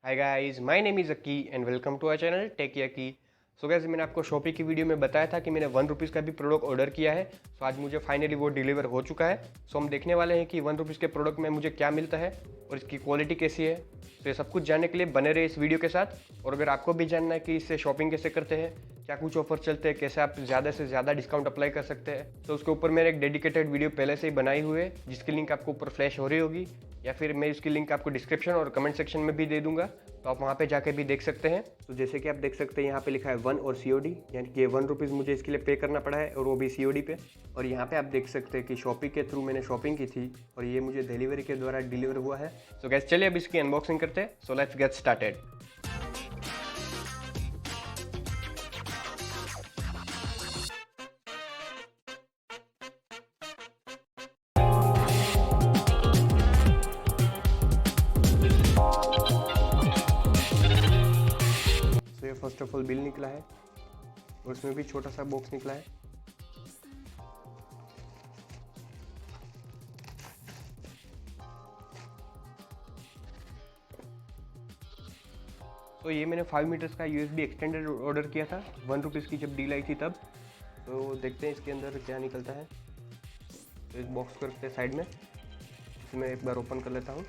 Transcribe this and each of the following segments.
Hi guys, my name is Akki and welcome to our channel techy Akki. So guys, मैंने आपको shoppe की video में बताया था कि मैंने ₹1 का भी प्रोडक्ट ऑर्डर किया है। सो आज मुझे फाइनली वो डिलीवर हो चुका है। सो हम देखने वाले हैं कि ₹1 के प्रोडक्ट में मुझे क्या मिलता है और इसकी क्वालिटी कैसी है। तो ये सब कुछ जानने के लिए बने रहे इस वीडियो के साथ। और अगर आपको भी जानना है कि इससे शॉपिंग कैसे करते हैं, क्या कुछ ऑफर चलते हैं, कैसे आप ज़्यादा से ज़्यादा डिस्काउंट अप्लाई कर सकते हैं, तो उसके ऊपर मैंने एक डेडिकेटेड वीडियो पहले से ही बनाई हुई है, जिसकी लिंक आपको ऊपर फ्लैश हो रही होगी, या फिर मैं इसकी लिंक आपको डिस्क्रिप्शन और कमेंट सेक्शन में भी दे दूंगा, तो आप वहाँ पे जाके भी देख सकते हैं। तो जैसे कि आप देख सकते हैं, यहाँ पे लिखा है 1 और COD, यानी कि ये ₹1 मुझे इसके लिए पे करना पड़ा है और वो भी COD पे। और यहाँ पे आप देख सकते हैं कि शॉपी के थ्रू मैंने शॉपिंग की थी और ये मुझे डिलीवरी के द्वारा डिलीवर हुआ है। सो गैस, चलिए अब इसकी अनबॉक्सिंग करते हैं। So let's get started. तो ये फर्स्ट ऑफ ऑल बिल निकला है और उसमें भी छोटा सा बॉक्स निकला है। तो ये मैंने 5 मीटर्स का USB एक्सटेंडर ऑर्डर किया था ₹1 की जब डील आई थी तब। तो देखते हैं इसके अंदर क्या निकलता है। तो इस बॉक्स को रखते हैं साइड में, इसे मैं एक बार ओपन कर लेता हूँ।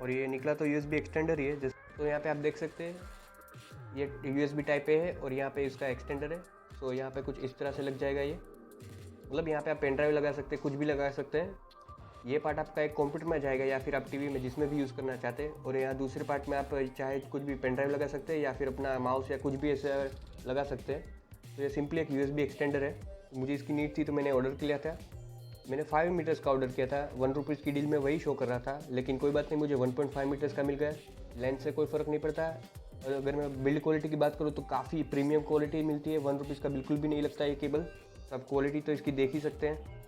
और ये निकला तो USB एक्सटेंडर ही है। जैसे तो यहाँ पे आप देख सकते हैं ये USB टाइप ए है और यहाँ पे इसका एक्सटेंडर है। तो यहाँ पे कुछ इस तरह से लग जाएगा ये, मतलब यहाँ पे आप पेन ड्राइव लगा सकते हैं, कुछ भी लगा सकते हैं। ये पार्ट आपका एक कंप्यूटर में जाएगा या फिर आप टीवी में जिसमें भी यूज़ करना चाहते हैं। और यहाँ दूसरे पार्ट में आप चाहे कुछ भी पेन ड्राइव लगा सकते हैं या फिर अपना माउस या कुछ भी ऐसे लगा सकते हैं। तो ये सिंपली एक USB एक्सटेंडर है। मुझे इसकी नीड थी तो मैंने ऑर्डर किया था। मैंने 5 मीटर्स का ऑर्डर किया था। ₹1 की डील में वही शो कर रहा था, लेकिन कोई बात नहीं, मुझे 1.5 मीटर्स का मिल गया। लेंथ से कोई फ़र्क नहीं पड़ता। और अगर मैं बिल्ड क्वालिटी की बात करूँ तो काफ़ी प्रीमियम क्वालिटी मिलती है। ₹1 का बिल्कुल भी नहीं लगता ये केबल। आप क्वालिटी तो इसकी देख ही सकते हैं।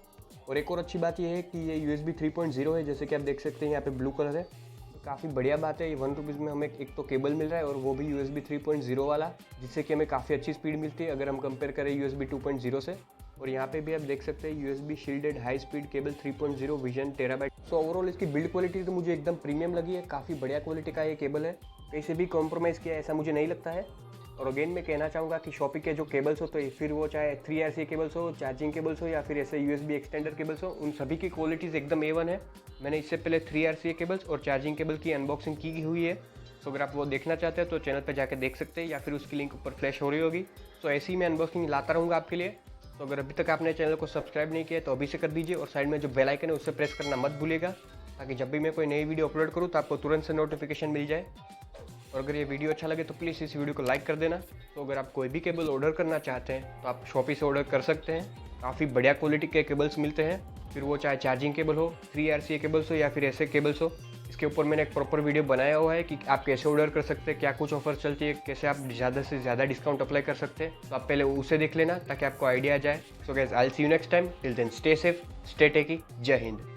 और एक और अच्छी बात यह है कि ये USB 3.0 है, जैसे कि आप देख सकते हैं यहाँ पे ब्लू कलर है। तो काफ़ी बढ़िया बात है, ये ₹1 में हमें एक तो केबल मिल रहा है और वो भी USB 3.0 वाला, जिससे कि हमें काफ़ी अच्छी स्पीड मिलती है अगर हम कंपेयर करें USB 2.0 से। और यहाँ पे भी आप देख सकते हैं USB shielded high speed cable 3.0 vision terabyte. So overall इसकी बिल्ड क्वालिटी तो मुझे एकदम प्रीमियम लगी है। काफ़ी बढ़िया क्वालिटी का ये केबल है, कहीं से भी कॉम्प्रोमाइज़ किया ऐसा मुझे नहीं लगता है। और अगेन मैं कहना चाहूँगा कि शॉपी के जो केबल्स हो, तो फिर वो चाहे 3RC केबल्स हो, चार्जिंग केबल्स हो या फिर ऐसे USB एक्सटेंडर केबल्स हो, उन सभी की क्वालिटीज़ एकदम A1 है। मैंने इससे पहले 3RC केबल्स और चार्जिंग केबल की अनबॉक्सिंग की हुई है। सो अगर आप वो देखना चाहते हैं तो चैनल पर जाकर देख सकते हैं या फिर उसकी लिंक ऊपर फ्लैश हो रही होगी। सो ऐसी ही मैं अनबॉक्सिंग लाता रहूँगा आपके लिए। तो अगर अभी तक आपने चैनल को सब्सक्राइब नहीं किया है तो अभी से कर दीजिए और साइड में जो बेल आइकन है उससे प्रेस करना मत भूलिएगा, ताकि जब भी मैं कोई नई वीडियो अपलोड करूँ तो आपको तुरंत से नोटिफिकेशन मिल जाए। और अगर ये वीडियो अच्छा लगे तो प्लीज़ इस वीडियो को लाइक कर देना। तो अगर आप कोई भी केबल ऑर्डर करना चाहते हैं तो आप शॉपी से ऑर्डर कर सकते हैं। काफ़ी बढ़िया क्वालिटी के केबल्स मिलते हैं, फिर वो चाहे चार्जिंग केबल हो, 3RC केबल्स हो या फिर ऐसे केबल्स हो। इसके ऊपर मैंने एक प्रॉपर वीडियो बनाया हुआ है कि आप कैसे ऑर्डर कर सकते हैं, क्या कुछ ऑफर चलती है, कैसे आप ज़्यादा से ज़्यादा डिस्काउंट अप्लाई कर सकते हैं। तो आप पहले उसे देख लेना ताकि आपको आइडिया आ जाए। So guys, I will see you next time. Till then stay safe, stay techy. जय हिंद।